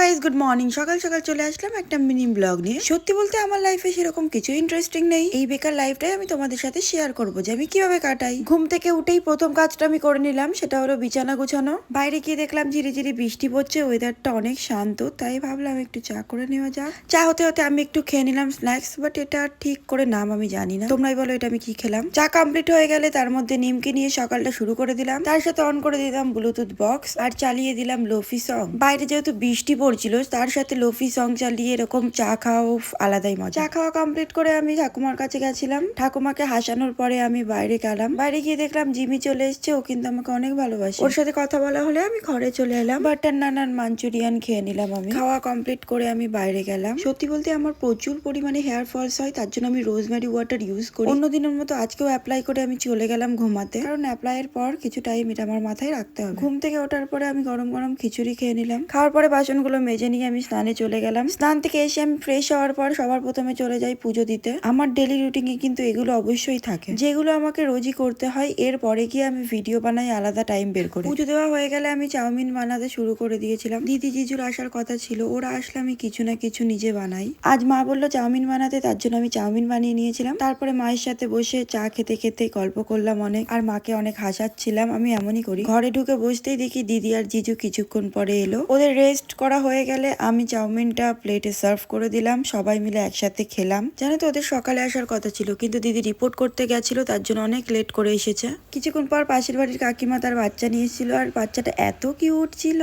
Guys, good morning. সকাল সকাল চলে আসলাম একটা মিনি ব্লগ নিয়ে। সত্যি বলতে আমার লাইফে সেরকম কিছু ইন্টারেস্টিং নেই। এই বেকার লাইফটাই আমি তোমাদের সাথে শেয়ার করব যে আমি কিভাবে কাটাই। ঘুম থেকে উঠেই প্রথম কাজটা আমি করে নিলাম, সেটা হলো বিছানা গুছানো। বাইরে গিয়ে দেখলাম ঝিরি ঝিরি বৃষ্টি পড়ছে, ওয়েদারটা অনেক শান্ত, তাই ভাবলাম একটু চা করে নেওয়া যাক। চা হতে হতে আমি একটু খেয়ে নিলাম স্ন্যাক্স, বাট এটা ঠিক করে নাম আমি জানি না, তোমরাই বলো এটা আমি কি খেলাম। চা কমপ্লিট হয়ে গেলে তার মধ্যে নিমকে নিয়ে সকালটা শুরু করে দিলাম। তার সাথে অন করে দিলাম ব্লুটুথ বক্স আর চালিয়ে দিলাম লোফি সং। বাইরে যেহেতু বৃষ্টি পড়ছিল, তার সাথে লোফি সং চালিয়ে এরকম চা খাওয়া আলাদাই মজা। চা খাওয়া কমপ্লিট করে আমি ঠাকুমার কাছে গেছিলাম। ঠাকুমাকে হাসানোর পরে আমি বাইরে গেলাম। বাইরে গিয়ে দেখলাম জিমি চলে এসছে, ও কিন্তু আমাকে অনেক ভালোবাসে। ওর সাথে কথা বলা হলে আমি ঘরে চলে এলাম। বাটার নানার মাঞ্চুরিয়ান খেয়ে নিলাম। আমি খাওয়া কমপ্লিট করে আমি বাইরে গেলাম। সত্যি বলতে আমার প্রচুর পরিমাণে হেয়ার ফলস হয়, তার জন্য আমি রোজমেরি ওয়াটার ইউজ করি। অন্য দিনের মতো আজকেও অ্যাপ্লাই করে আমি চলে গেলাম ঘুমাতে, কারণ অ্যাপ্লাইয়ের পর কিছু টাইম এটা আমার মাথায় রাখতে হবে। ঘুম থেকে ওঠার পরে আমি গরম গরম খিচুড়ি খেয়ে নিলাম। খাওয়ার পরে বাসনগুলো মেজে নিয়ে আমি স্নানে চলে গেলাম। স্নান থেকে এসে আমি ফ্রেশ হওয়ার পর সবার প্রথমে চলে যাই পুজো দিতে। আমার ডেলি রুটিনে কিন্তু এগুলো অবশ্যই থাকে, যেগুলো আমাকে রোজই করতে হয়। এরপরে গিয়ে আমি ভিডিও বানাই আলাদা টাইম বের করে। পুজো দেওয়া হয়ে গেলে আমি চাউমিন বানাতে শুরু করে দিয়েছিলাম। দিদি জিজুর আসার কথা ছিল, ওরা আসলে আমি কিছু না কিছু নিজে বানাই। আজ মা বললো চাউমিন বানাতে, তার জন্য আমি চাউমিন বানিয়ে নিয়েছিলাম। তারপরে মায়ের সাথে বসে চা খেতে খেতে গল্প করলাম অনেক, আর মাকে অনেক হাসাচ্ছিলাম। আমি এমনই করি। ঘরে ঢুকে বসতেই দেখি দিদি আর জিজু কিছুক্ষণ পরে এলো। ওদের রেস্ট করা হয়ে গেলে আমি চাউমিনটা প্লেটে সার্ভ করে দিলাম। সবাই মিলে একসাথে খেলাম। জানো তো ওদের সকালে আসার কথা ছিল, কিন্তু দিদি রিপোর্ট করতে গেছিল, তার জন্য অনেক লেট করে এসেছে। কিছুক্ষণ পর পাশের বাড়ির কাকিমা তার বাচ্চা নিয়ে এসেছিল, আর বাচ্চাটা এত কিউট ছিল।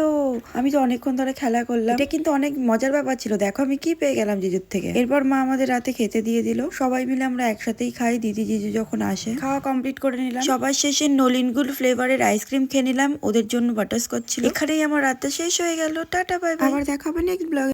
আমি তো অনেকক্ষণ ধরে খেলা করলাম। এটা কিন্তু অনেক মজার ব্যাপার ছিল। দেখো আমি কি পেয়ে গেলাম জিজুর থেকে। এরপর মা আমাদের রাতে খেতে দিয়ে দিল। সবাই মিলে আমরা একসাথেই খাই দিদি জিজু যখন আসে। খাওয়া কমপ্লিট করে নিলাম। সবার শেষে নলিন গুল ফ্লেভারের আইসক্রিম খেয়ে নিলাম। ওদের জন্য বাটারস্কচ ছিল। এখানেই আমার রাতটা শেষ হয়ে গেল। Tata bye bye. আবার দেখা হবে নেক্সট ব্লগে।